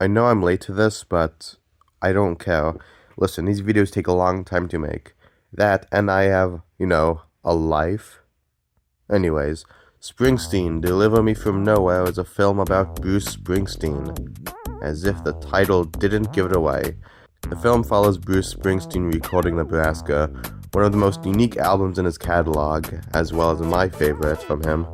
I know I'm late to this, but I don't care. Listen, these videos take a long time to make. That, and I have, a life. Anyways, Springsteen, Deliver Me From Nowhere is a film about Bruce Springsteen. As if the title didn't give it away. The film follows Bruce Springsteen recording Nebraska, one of the most unique albums in his catalog, as well as my favorite from him.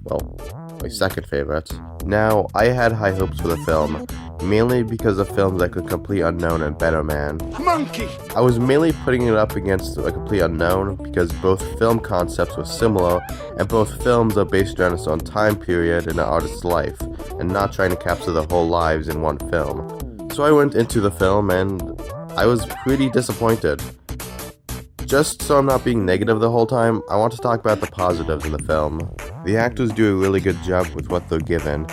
Well, my second favorite. Now, I had high hopes for the film, mainly because of films like A Complete Unknown and Better Man. Monkey! I was mainly putting it up against A Complete Unknown because both film concepts were similar, and both films are based around a certain time period in an artist's life, and not trying to capture their whole lives in one film. So I went into the film, and I was pretty disappointed. Just so I'm not being negative the whole time, I want to talk about the positives in the film. The actors do a really good job with what they're given.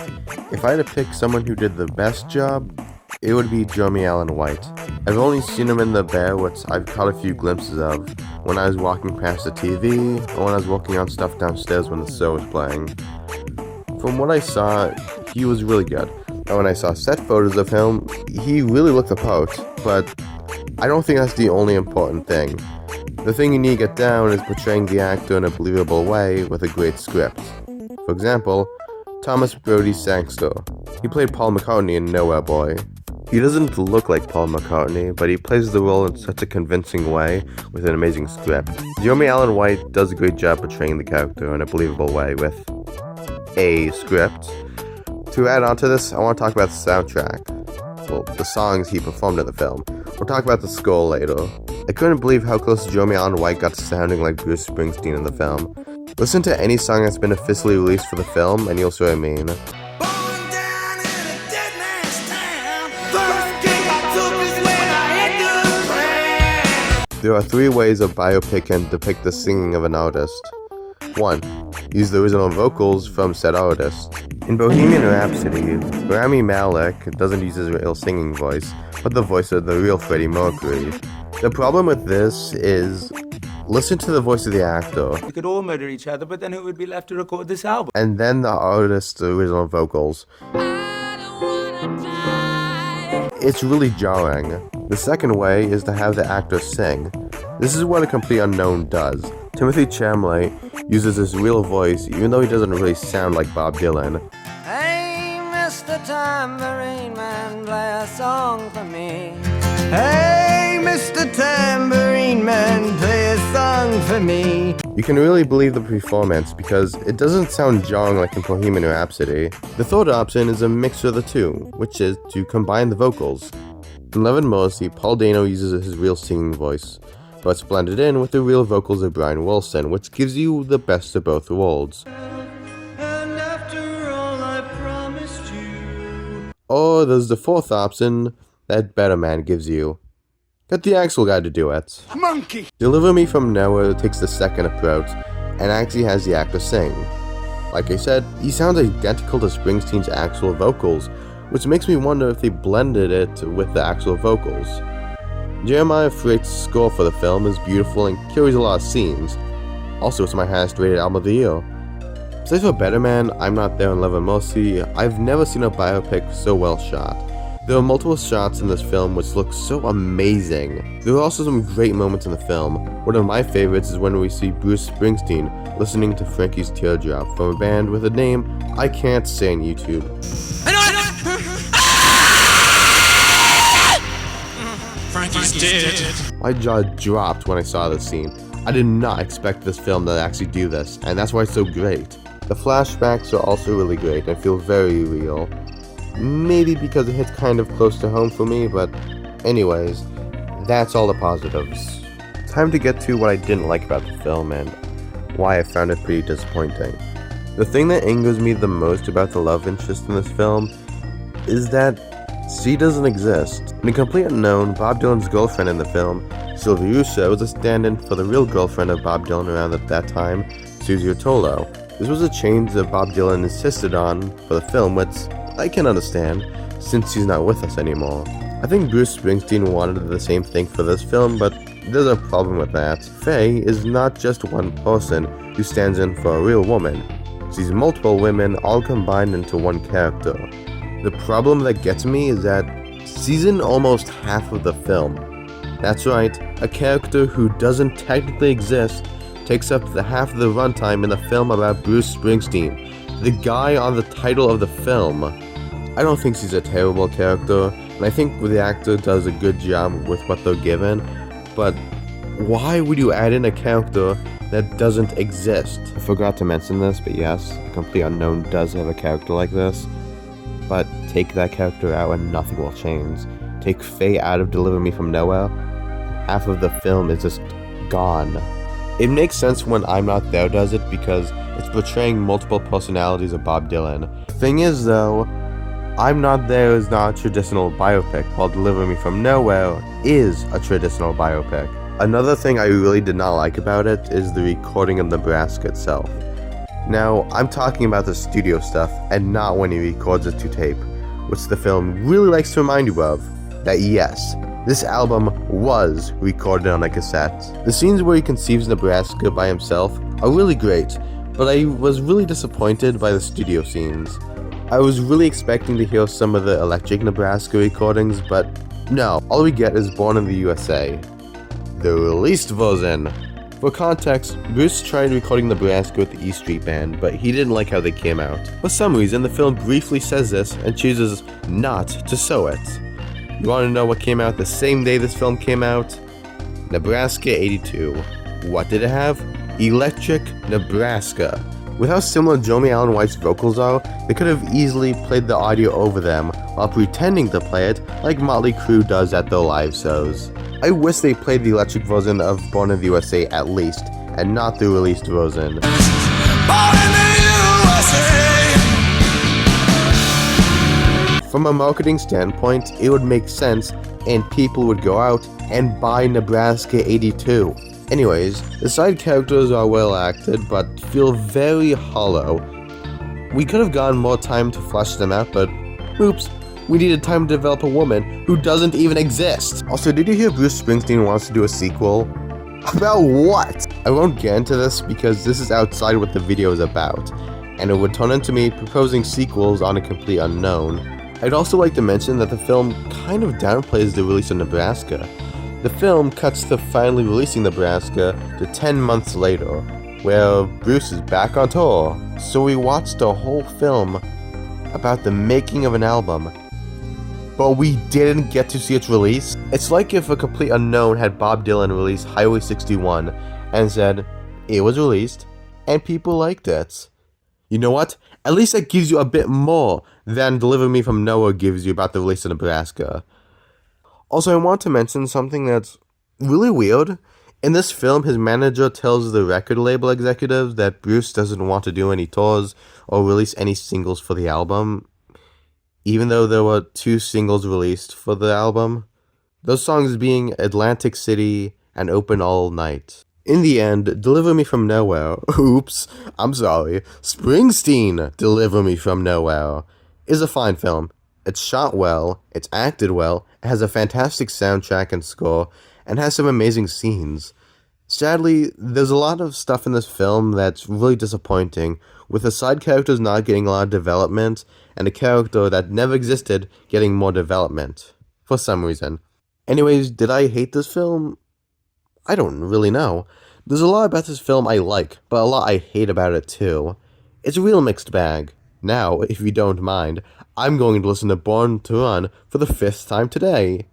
If I had to pick someone who did the best job, it would be Jeremy Allen White. I've only seen him in The Bear, which I've caught a few glimpses of, when I was walking past the TV, or when I was working on stuff downstairs when the show was playing. From what I saw, he was really good. And when I saw set photos of him, he really looked the part, but I don't think that's the only important thing. The thing you need to get down is portraying the actor in a believable way with a great script. For example, Thomas Brodie Sangster. He played Paul McCartney in Nowhere Boy. He doesn't look like Paul McCartney, but he plays the role in such a convincing way with an amazing script. Jeremy Allen White does a great job portraying the character in a believable way with a script. To add on to this, I want to talk about the soundtrack. Well, the songs he performed in the film. We'll talk about the score later. I couldn't believe how close Jeremy Allen White got to sounding like Bruce Springsteen in the film. Listen to any song that's been officially released for the film, and you'll see what I mean. There are three ways a biopic can depict the singing of an artist. 1. Use the original vocals from said artist. In Bohemian Rhapsody, Rami Malek doesn't use his real singing voice, but the voice of the real Freddie Mercury. The problem with this is, listen to the voice of the actor. We could all murder each other, but then who would be left to record this album? And then the artist's original vocals. It's really jarring. The second way is to have the actor sing. This is what A Complete Unknown does. Timothy Chalamet uses his real voice, even though he doesn't really sound like Bob Dylan. Hey, Mr. Tambourine Man, play a song for me. Hey, Mr. Tambourine Man, play a song for me. You can really believe the performance because it doesn't sound jarring like in Bohemian Rhapsody. The third option is a mixture of the two, which is to combine the vocals. In Love and Mercy, Paul Dano uses his real singing voice, but it's blended in with the real vocals of Brian Wilson, which gives you the best of both worlds. And after all I promised you. Or there's the fourth option that Better Man gives you. Get the actual guy to do it. Monkey! Deliver Me From Nowhere takes the second approach, and actually has the actor sing. Like I said, he sounds identical to Springsteen's actual vocals, which makes me wonder if they blended it with the actual vocals. Jeremiah Freight's score for the film is beautiful and carries a lot of scenes. Also, it's my highest rated album of the year. Besides for Better Man, I'm Not There in Love and Mercy, I've never seen a biopic so well shot. There are multiple shots in this film which look so amazing. There are also some great moments in the film. One of my favorites is when we see Bruce Springsteen listening to Frankie's Teardrop from a band with a name I can't say on YouTube. Frankie's dead. My jaw dropped when I saw this scene. I did not expect this film to actually do this, and that's why it's so great. The flashbacks are also really great and feel very real. Maybe because it hits kind of close to home for me, but anyways, that's all the positives. Time to get to what I didn't like about the film and why I found it pretty disappointing. The thing that angers me the most about the love interest in this film is that she doesn't exist. In A Complete Unknown, Bob Dylan's girlfriend in the film, Sylvia Russo, was a stand-in for the real girlfriend of Bob Dylan around at that time, Susie Ortolo. This was a change that Bob Dylan insisted on for the film, which I can understand, since she's not with us anymore. I think Bruce Springsteen wanted the same thing for this film, but there's a problem with that. Faye is not just one person who stands in for a real woman. She's multiple women all combined into one character. The problem that gets me is that she's in almost half of the film. That's right, a character who doesn't technically exist takes up the half of the runtime in the film about Bruce Springsteen, the guy on the title of the film. I don't think she's a terrible character, and I think the actor does a good job with what they're given, but why would you add in a character that doesn't exist? I forgot to mention this, but yes, The Complete Unknown does have a character like this, but take that character out and nothing will change. Take Faye out of Deliver Me From Nowhere, half of the film is just gone. It makes sense when I'm Not There does it because it's portraying multiple personalities of Bob Dylan. The thing is though, I'm Not There is not a traditional biopic, while Deliver Me From Nowhere is a traditional biopic. Another thing I really did not like about it is the recording of Nebraska itself. Now, I'm talking about the studio stuff and not when he records it to tape, which the film really likes to remind you of, that yes, this album was recorded on a cassette. The scenes where he conceives Nebraska by himself are really great, but I was really disappointed by the studio scenes. I was really expecting to hear some of the Electric Nebraska recordings, but no, all we get is Born in the USA. The released version. For context, Bruce tried recording Nebraska with the E Street Band, but he didn't like how they came out. For some reason, the film briefly says this and chooses not to show it. You want to know what came out the same day this film came out? Nebraska 82. What did it have? Electric Nebraska. With how similar Joni Allen White's vocals are, they could have easily played the audio over them while pretending to play it like Motley Crue does at their live shows. I wish they played the electric version of Born in the USA at least, and not the released version. From a marketing standpoint, it would make sense and people would go out and buy Nebraska 82. Anyways, the side characters are well acted but feel very hollow. We could have gotten more time to flesh them out, but oops, we needed time to develop a woman who doesn't even exist. Also, did you hear Bruce Springsteen wants to do a sequel? About what? I won't get into this because this is outside what the video is about, and it would turn into me proposing sequels on A Complete Unknown. I'd also like to mention that the film kind of downplays the release of Nebraska. The film cuts to finally releasing Nebraska to 10 months later, where Bruce is back on tour, so we watched a whole film about the making of an album, but we didn't get to see its release. It's like if A Complete Unknown had Bob Dylan release Highway 61 and said, it was released, and people liked it. You know what? At least that gives you a bit more than Deliver Me From Nowhere gives you about the release of Nebraska. Also, I want to mention something that's really weird. In this film, his manager tells the record label executives that Bruce doesn't want to do any tours or release any singles for the album, even though there were 2 singles released for the album. Those songs being Atlantic City and Open All Night. In the end, Deliver Me From Nowhere, Springsteen, Deliver Me From Nowhere, is a fine film. It's shot well, it's acted well, it has a fantastic soundtrack and score, and has some amazing scenes. Sadly, there's a lot of stuff in this film that's really disappointing, with the side characters not getting a lot of development, and a character that never existed getting more development, for some reason. Anyways, did I hate this film? I don't really know. There's a lot about this film I like, but a lot I hate about it too. It's a real mixed bag. Now, if you don't mind, I'm going to listen to Born to Run for the 5th time today.